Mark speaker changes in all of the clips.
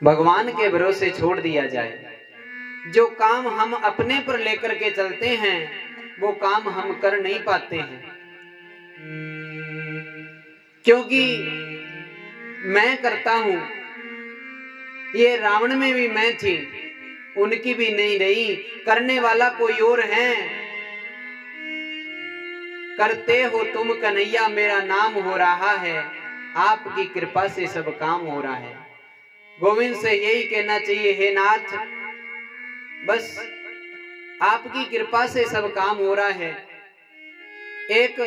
Speaker 1: भगवान के भरोसे छोड़ दिया जाए। जो काम हम अपने पर लेकर के चलते हैं वो काम हम कर नहीं पाते हैं, क्योंकि मैं करता हूं। ये रावण में भी मैं थी, उनकी भी नहीं रही, करने वाला कोई और है। करते हो तुम कन्हैया, मेरा नाम हो रहा है, आपकी कृपा से सब काम हो रहा है। गोविंद से यही कहना चाहिए, हे नाथ बस आपकी कृपा से सब काम हो रहा है। एक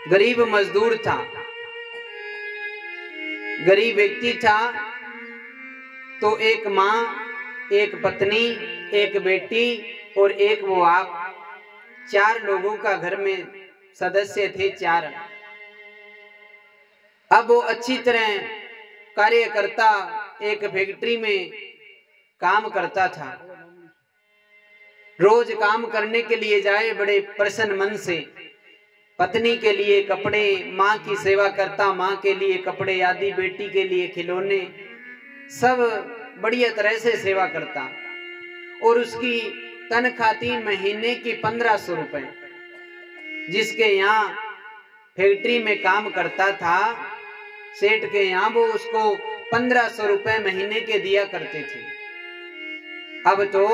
Speaker 1: गरीब मजदूर था, गरीब व्यक्ति था, तो एक माँ, एक पत्नी, एक बेटी और एक वो आप, 4 लोगों का घर में सदस्य थे 4। अब वो अच्छी तरह कार्य करता, एक फैक्ट्री में काम करता था। रोज काम करने के लिए जाए बड़े प्रसन्न मन से, पत्नी के लिए कपड़े, माँ की सेवा करता, माँ के लिए कपड़े आदि, बेटी के लिए खिलौने, सब बढ़िया तरह से सेवा करता। और उसकी तनख्वाह थी महीने की 1500 रुपए। जिसके यहाँ फैक्ट्री में काम करता था, सेठ के यहाँ, वो उसको 1500 रुपए महीने के दिया करते थे। अब तो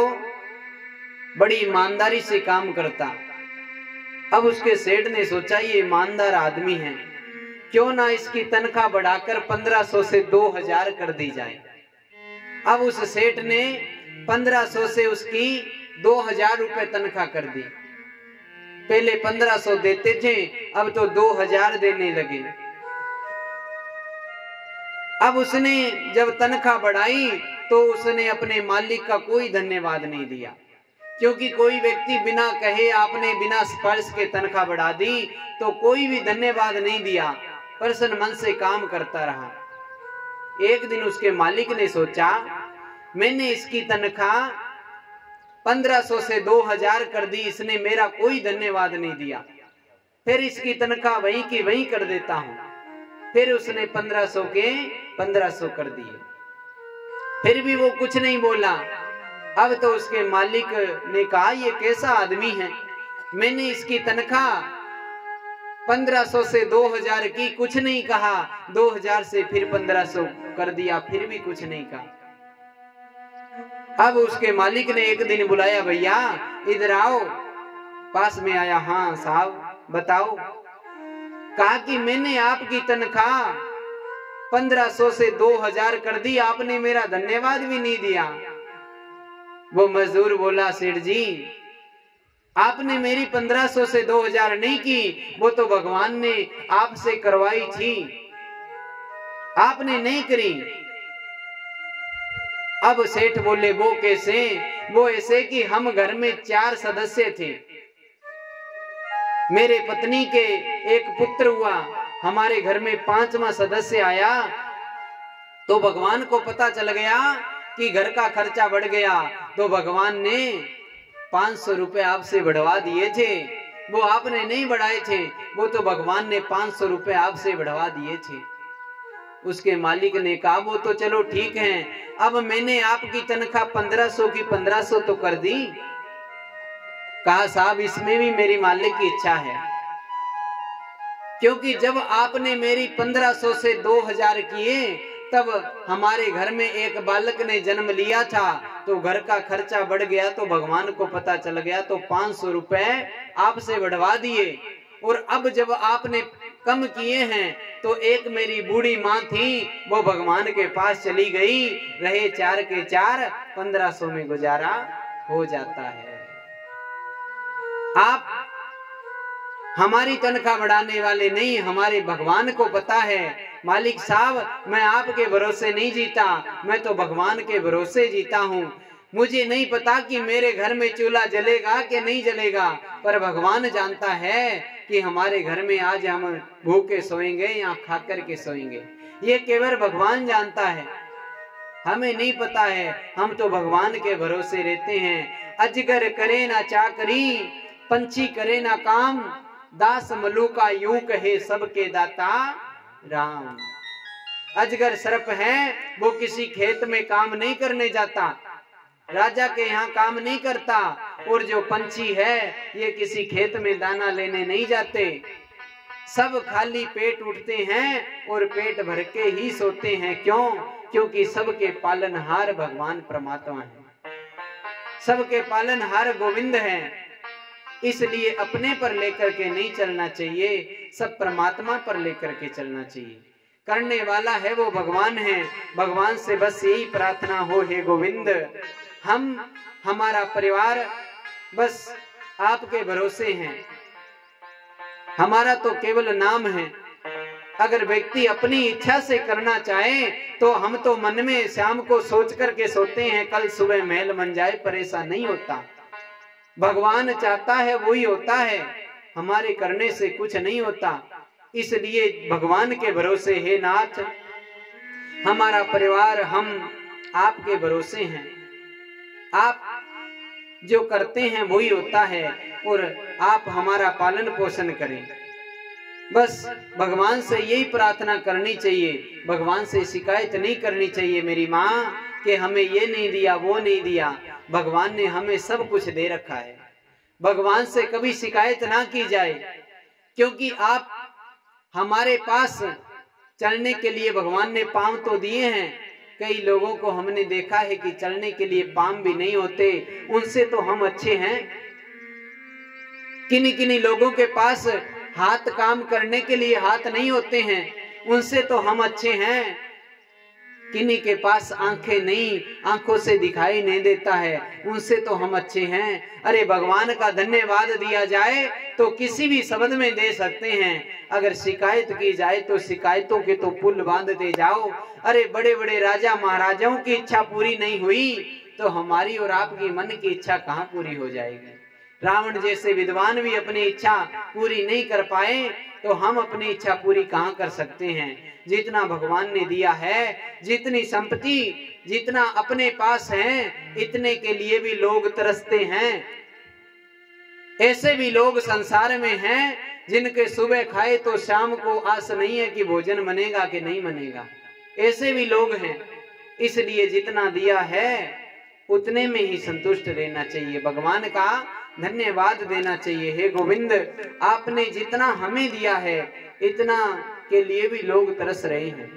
Speaker 1: बड़ी ईमानदारी से काम करता। अब उसके सेठ ने सोचा ये ईमानदार आदमी है, क्यों ना इसकी तनख्वाह बढ़ाकर 1500 से 2000 कर दी जाए। अब उस सेठ ने 1500 से उसकी 2000 रुपए तनख्वाह कर दी। पहले 1500 देते थे, अब तो 2000 देने लगे। अब उसने जब तनख्वाह बढ़ाई तो उसने अपने मालिक का कोई धन्यवाद नहीं दिया, क्योंकि कोई व्यक्ति बिना कहे, आपने बिना स्पर्श के तनख्वाह बढ़ा दी तो कोई भी धन्यवाद नहीं दिया, प्रसन्न मन से काम करता रहा। एक दिन उसके मालिक ने सोचा, मैंने इसकी तनख्वाह 1500 से 2000 कर दी, इसने मेरा कोई धन्यवाद नहीं दिया, फिर इसकी तनख्वाह वहीं की वहीं कर देता हूं। फिर उसने 1500 के 1500 कर दिए, फिर भी वो कुछ नहीं बोला। अब तो उसके मालिक ने कहा, ये कैसा आदमी है, मैंने इसकी तनख्वाह 1500 से 2000 की, कुछ नहीं कहा, 2000 से फिर 1500 कर दिया, फिर भी कुछ नहीं कहा। अब उसके मालिक ने एक दिन बुलाया, भैया इधर आओ। पास में आया, हाँ साहब बताओ। कहा कि मैंने आपकी तनख्वाह 1500 से 2000 कर दी, आपने मेरा धन्यवाद भी नहीं दिया। वो मजदूर बोला, सेठ जी आपने मेरी 1500 से 2000 नहीं की, वो तो भगवान ने आपसे करवाई थी, आपने नहीं करी। अब सेठ बोले, वो कैसे? वो ऐसे कि हम घर में 4 सदस्य थे, मेरे पत्नी के एक पुत्र हुआ, हमारे घर में 5वां सदस्य आया, तो भगवान को पता चल गया कि घर का खर्चा बढ़ गया, तो भगवान ने 500 रुपए आपसे बढ़वा दिए थे। वो आपने नहीं बढ़ाए थे, वो तो भगवान ने 500 रुपए आपसे बढ़वा दिए थे। उसके मालिक ने कहा, वो तो चलो ठीक है, अब मैंने आपकी तनख्वाह 1500 की 1500 तो कर दी। कहा, साहब इसमें भी मेरी मालिक की इच्छा है, क्योंकि जब आपने मेरी 1500 से 2000 किए, तब हमारे घर में एक बालक ने जन्म लिया था, तो घर का खर्चा बढ़ गया, तो भगवान को पता चल गया, तो 500 रुपए आपसे बढ़वा दिए। और अब जब आपने कम किए हैं, तो एक मेरी बूढ़ी माँ थी, वो भगवान के पास चली गई, रहे 4 के 4, 1500 में गुजारा हो जाता है। आप हमारी तनख्वाह बढ़ाने वाले नहीं, हमारे भगवान को पता है। मालिक साहब मैं आपके भरोसे नहीं जीता, मैं तो भगवान के भरोसे जीता हूँ। मुझे नहीं पता कि मेरे घर में चूल्हा जलेगा कि नहीं जलेगा, पर भगवान जानता है कि हमारे घर में आज हम भूखे सोएंगे या खा करके सोएंगे, ये केवल भगवान जानता है, हमें नहीं पता है। हम तो भगवान के भरोसे रहते हैं। अजगर करे ना चाकरी, पंछी करे ना काम, दास मलूका यूं कहे सबके दाता राम। अजगर सर्प है, वो किसी खेत में काम नहीं करने जाता, राजा के यहाँ काम नहीं करता। और जो पंछी है ये किसी खेत में दाना लेने नहीं जाते, सब खाली पेट उठते हैं और पेट भर के ही सोते हैं। क्यों? क्योंकि सबके पालनहार भगवान परमात्मा है, सबके पालनहार गोविंद हैं। इसलिए अपने पर लेकर के नहीं चलना चाहिए, सब परमात्मा पर लेकर के चलना चाहिए। करने वाला है वो भगवान है, भगवान से बस यही प्रार्थना हो, हे गोविंद हम हमारा परिवार बस आपके भरोसे हैं, हमारा तो केवल नाम है। अगर व्यक्ति अपनी इच्छा से करना चाहे तो हम तो मन में शाम को सोच करके सोते हैं कल सुबह महल बन जाए, पर ऐसा नहीं होता। भगवान चाहता है वही होता है, हमारे करने से कुछ नहीं होता। इसलिए भगवान के भरोसे, हे नाथ हमारा परिवार हम आपके भरोसे हैं, आप जो करते हैं वही होता है और आप हमारा पालन पोषण करें। बस भगवान से यही प्रार्थना करनी चाहिए, भगवान से शिकायत नहीं करनी चाहिए मेरी माँ कि हमें ये नहीं दिया वो नहीं दिया। भगवान ने हमें सब कुछ दे रखा है, भगवान से कभी शिकायत ना की जाए, क्योंकि आप हमारे पास चलने के लिए भगवान ने पांव तो दिए हैं। कई लोगों को हमने देखा है कि चलने के लिए पांव भी नहीं होते, उनसे तो हम अच्छे हैं। किन्हीं किन्हीं लोगों के पास हाथ काम करने के लिए हाथ नहीं होते हैं, उनसे तो हम अच्छे हैं। किन्हीं के पास आंखें नहीं, आंखों से दिखाई नहीं देता है, उनसे तो हम अच्छे हैं। अरे भगवान का धन्यवाद दिया जाए तो किसी भी शब्द में दे सकते हैं, अगर शिकायत की जाए तो शिकायतों के तो पुल बांधते जाओ। अरे बड़े बड़े राजा महाराजाओं की इच्छा पूरी नहीं हुई तो हमारी और आपकी मन की इच्छा कहाँ पूरी हो जाएगी। रावण जैसे विद्वान भी अपनी इच्छा पूरी नहीं कर पाए तो हम अपनी इच्छा पूरी कहाँ कर सकते हैं। जितना भगवान ने दिया है, जितनी संपत्ति जितना अपने पास है, इतने के लिए भी लोग तरसते हैं। ऐसे भी लोग संसार में हैं जिनके सुबह खाए तो शाम को आस नहीं है कि भोजन बनेगा कि नहीं बनेगा, ऐसे भी लोग हैं। इसलिए जितना दिया है उतने में ही संतुष्ट रहना चाहिए, भगवान का धन्यवाद देना चाहिए। हे गोविंद आपने जितना हमें दिया है इतना के लिए भी लोग तरस रहे हैं।